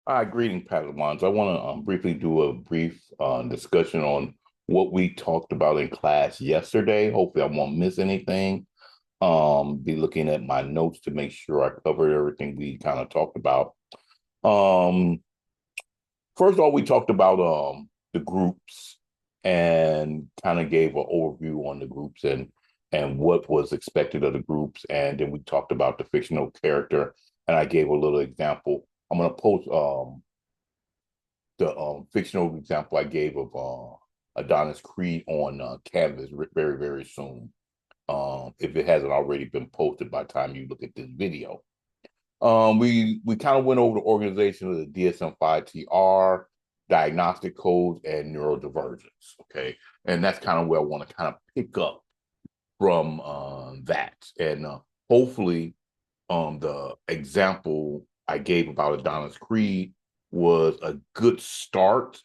Hi, greeting, Padawans. I want to briefly do a brief discussion on what we talked about in class yesterday. Hopefully, I won't miss anything. Be looking at my notes to make sure I covered everything we kind of talked about. Um, First of all, we talked about the groups and kind of gave an overview on the groups and what was expected of the groups, and then we talked about the fictional character, and I gave a little example. I'm gonna post the fictional example I gave of Adonis Creed on Canvas very, very soon. If it hasn't already been posted by the time you look at this video. We kind of went over the organization of the DSM-5-TR, diagnostic codes, and neurodivergence. Okay, and that's kind of where I want to kind of pick up from that, and hopefully, the example I gave about Adonis Creed was a good start.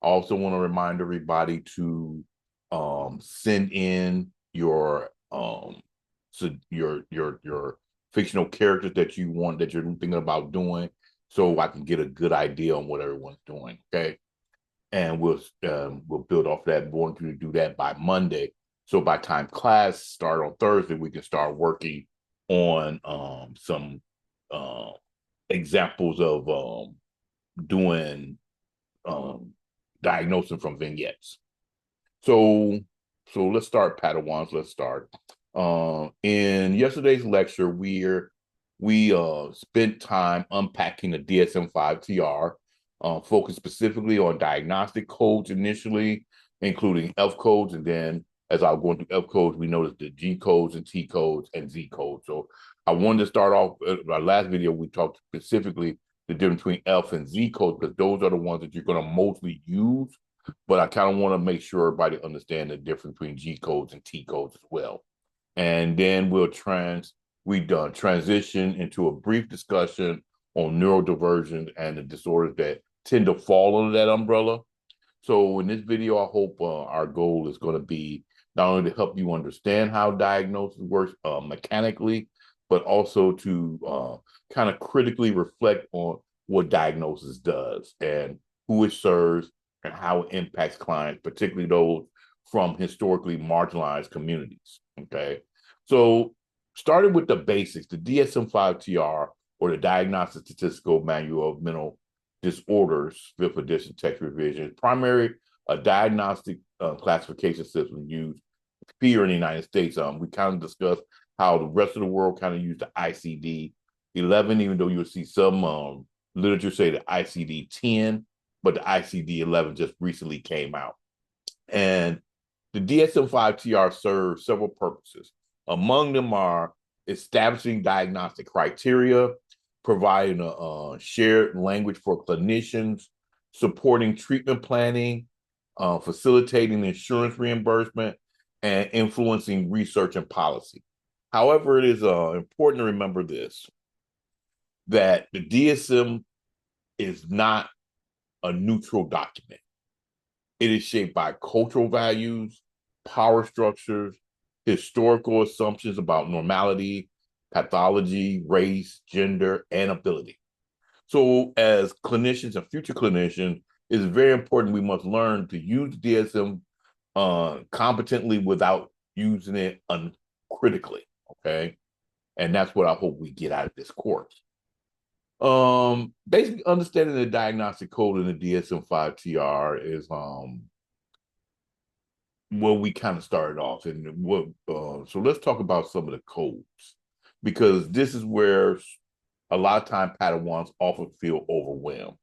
I also want to remind everybody to send in your your fictional characters that you want that you're thinking about doing, so I can get a good idea on what everyone's doing. Okay, and we'll build off that. We're going to do that by Monday. So by time class start on Thursday, we can start working on some uh, examples of doing um, diagnosing from vignettes. So let's start, Padawans. Let's start. In yesterday's lecture, we spent time unpacking the DSM-5-TR, focused specifically on diagnostic codes initially, including F codes, and then as I was going through F codes, we noticed the G codes and T codes and Z codes. So I wanted to start off. Our last video, we talked specifically the difference between F and Z codes because those are the ones that you're going to mostly use. But I kind of want to make sure everybody understand the difference between G codes and T codes as well. And then we done transition into a brief discussion on neurodivergence and the disorders that tend to fall under that umbrella. So in this video, I hope our goal is going to be not only to help you understand how diagnosis works mechanically, but also to kind of critically reflect on what diagnosis does and who it serves and how it impacts clients, particularly those from historically marginalized communities. Okay. So starting with the basics, the DSM-5-TR, or the Diagnostic Statistical Manual of Mental Disorders, fifth edition text revision, primary a diagnostic classification system used here in the United States. We kind of discussed how the rest of the world kind of used the ICD-11, even though you'll see some literature say the ICD-10, but the ICD-11 just recently came out. And the DSM-5-TR serves several purposes. Among them are establishing diagnostic criteria, providing a shared language for clinicians, supporting treatment planning, facilitating insurance reimbursement, and influencing research and policy. However, it is important to remember this, that the DSM is not a neutral document. It is shaped by cultural values, power structures, historical assumptions about normality, pathology, race, gender, and ability. So, as clinicians and future clinicians, it's very important we must learn to use DSM competently without using it uncritically. Okay. And that's what I hope we get out of this course. Basically, understanding the diagnostic code in the DSM-5-TR is where we kind of started off, and what. So let's talk about some of the codes because this is where a lot of time Padawans often feel overwhelmed,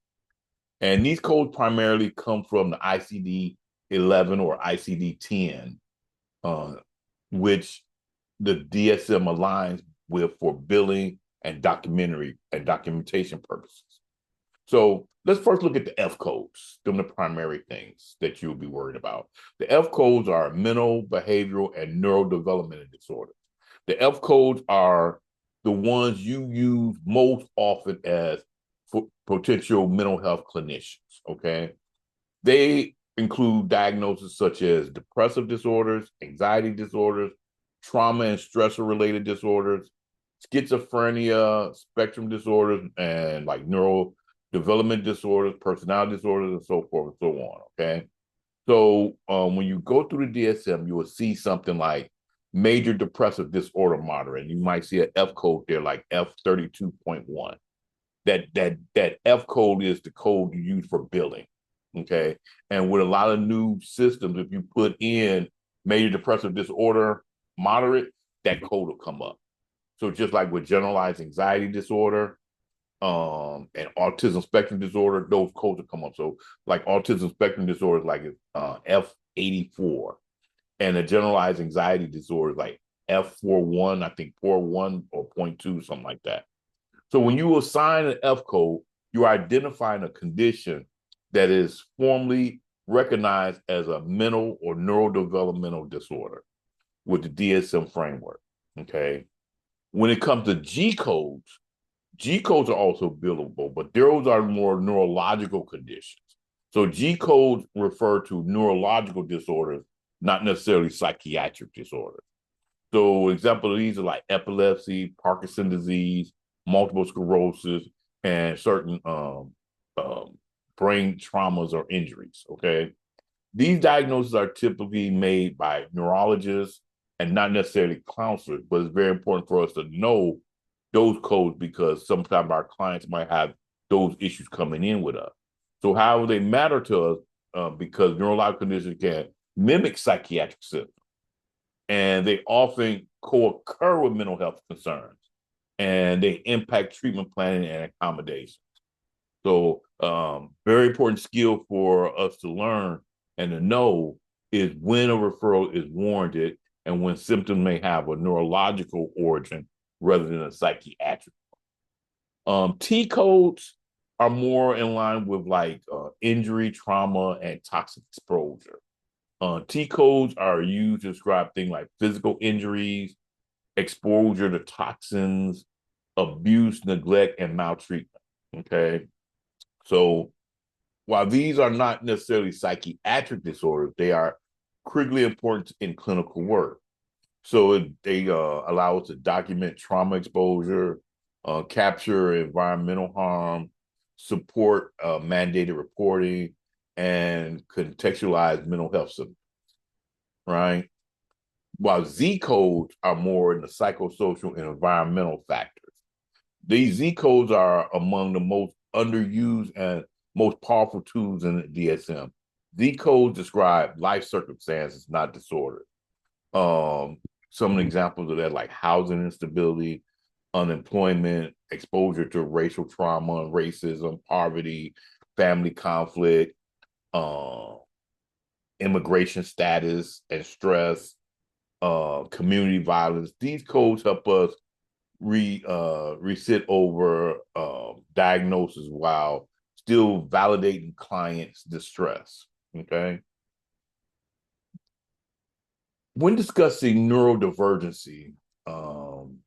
and these codes primarily come from the ICD-11 or ICD-10, uh, which the DSM aligns with for billing and documentation purposes. So let's first look at the F codes. Them the primary things that you'll be worried about. The F codes are mental, behavioral, and neurodevelopmental disorders. The F codes are the ones you use most often as potential mental health clinicians. Okay, they include diagnoses such as depressive disorders, anxiety disorders, trauma and stressor related disorders, schizophrenia, spectrum disorders, and like development disorders, personality disorders, and so forth and so on. Okay. So when you go through the DSM, you will see something like major depressive disorder moderate. You might see an F code there, like F32.1. That F code is the code you use for billing. Okay. And with a lot of new systems, if you put in major depressive disorder moderate, that code will come up. So just like with generalized anxiety disorder, and autism spectrum disorder, those codes will come up. So like autism spectrum disorder is like F84, and a generalized anxiety disorder is like F41, I think 41 or point 0.2, something like that. So when you assign an F code, you're identifying a condition that is formally recognized as a mental or neurodevelopmental disorder with the DSM framework. Okay. When it comes to G codes are also billable, but those are more neurological conditions. So G codes refer to neurological disorders, not necessarily psychiatric disorders. So example of these are like epilepsy, Parkinson's disease, multiple sclerosis, and certain brain traumas or injuries. Okay. These diagnoses are typically made by neurologists and not necessarily counselors, but it's very important for us to know those codes because sometimes our clients might have those issues coming in with us. So how they matter to us because neurological conditions can mimic psychiatric symptoms, and they often co-occur with mental health concerns, and they impact treatment planning and accommodation. So very important skill for us to learn and to know is when a referral is warranted and when symptoms may have a neurological origin rather than a psychiatric. T codes are more in line with like injury, trauma, and toxic exposure. T codes are used to describe things like physical injuries, exposure to toxins, abuse, neglect, and maltreatment. Okay. So while these are not necessarily psychiatric disorders, they are critically important in clinical work. So they allow us to document trauma exposure, capture environmental harm, support mandated reporting, and contextualize mental health symptoms, right? While Z codes are more in the psychosocial and environmental factors. These Z codes are among the most underused and most powerful tools in the DSM. Z codes describe life circumstances, not disorders. Um, some examples of that, like housing instability, unemployment, exposure to racial trauma, racism, poverty, family conflict, uh, immigration status and stress, community violence. These codes help us resit over diagnosis while still validating clients' distress. Okay. When discussing neurodivergency, um,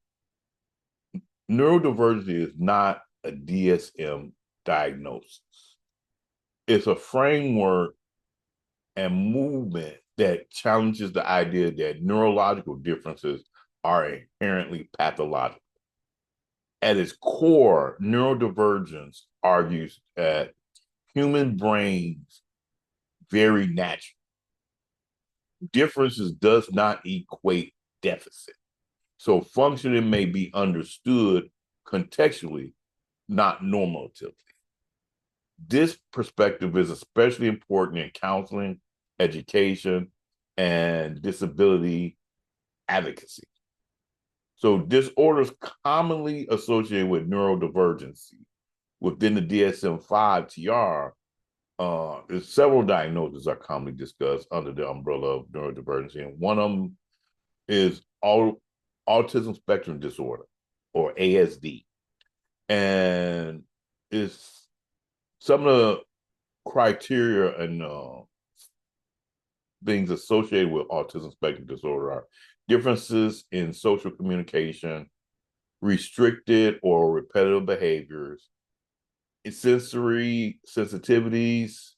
neurodivergency is not a DSM diagnosis. It's a framework and movement that challenges the idea that neurological differences are inherently pathological. At its core, neurodivergence argues that human brains vary naturally. Differences does not equate deficit. So functioning may be understood contextually, not normatively. This perspective is especially important in counseling, education, and disability advocacy. So disorders commonly associated with neurodivergency within the DSM-5 TR, several diagnoses are commonly discussed under the umbrella of neurodivergency, and one of them is autism spectrum disorder, or ASD. And it's some of the criteria and things associated with autism spectrum disorder are differences in social communication, restricted or repetitive behaviors, sensory sensitivities,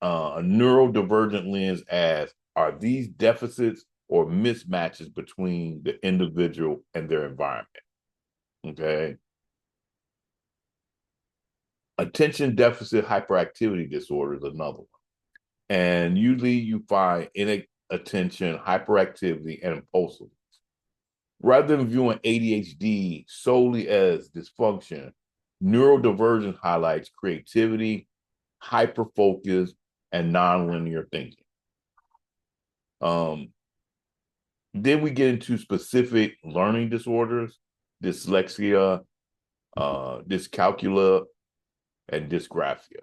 a neurodivergent lens as are these deficits or mismatches between the individual and their environment. Okay. Attention deficit hyperactivity disorder is another one. And usually you find inattention, hyperactivity, and impulsiveness. Rather than viewing ADHD solely as dysfunction, neurodivergence highlights creativity, hyperfocus, and nonlinear thinking. Then we get into specific learning disorders, dyslexia, dyscalculia, and dysgraphia.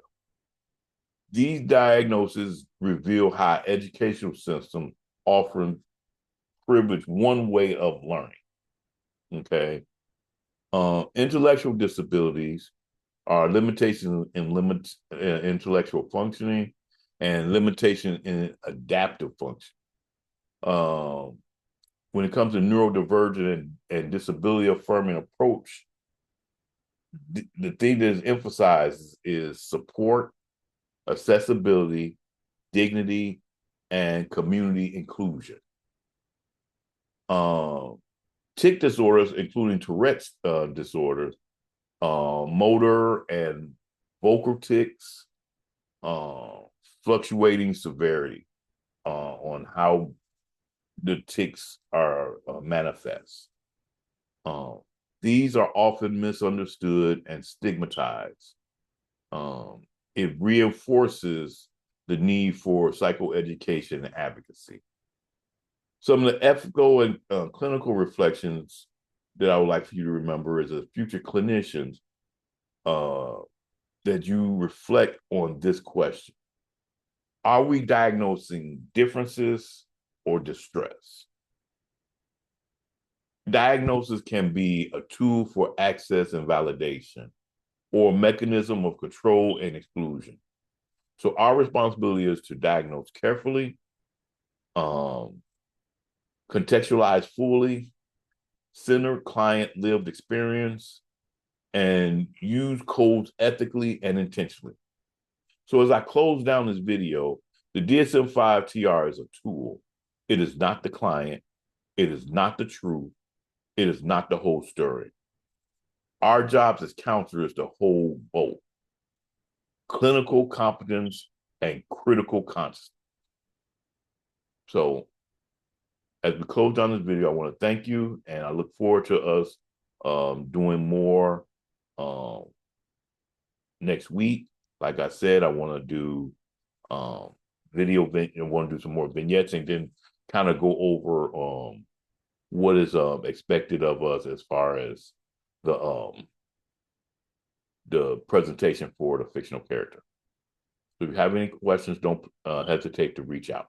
These diagnoses reveal how educational systems often privilege one way of learning. Okay. Intellectual disabilities are limitations in intellectual functioning and limitation in adaptive function. When it comes to neurodivergent and disability affirming approach, the thing that is emphasized is support, accessibility, dignity, and community inclusion. Tic disorders, including Tourette's disorders, motor and vocal tics, fluctuating severity on how the tics are manifest. These are often misunderstood and stigmatized. It reinforces the need for psychoeducation and advocacy. Some of the ethical and clinical reflections that I would like for you to remember as a future clinicians, that you reflect on this question. Are we diagnosing differences or distress? Diagnosis can be a tool for access and validation, or a mechanism of control and exclusion. So our responsibility is to diagnose carefully, contextualize fully, center client lived experience, and use codes ethically and intentionally. So as I close down this video, the DSM-5 TR is a tool. It is not the client. It is not the truth. It is not the whole story. Our jobs as counselors is to hold both clinical competence and critical consciousness. So as we close down this video, I want to thank you, and I look forward to us doing more next week. Like I said, I want to do video, I want to do some more vignettes, and then kind of go over what is expected of us as far as the presentation for the fictional character. So if you have any questions, don't hesitate to reach out.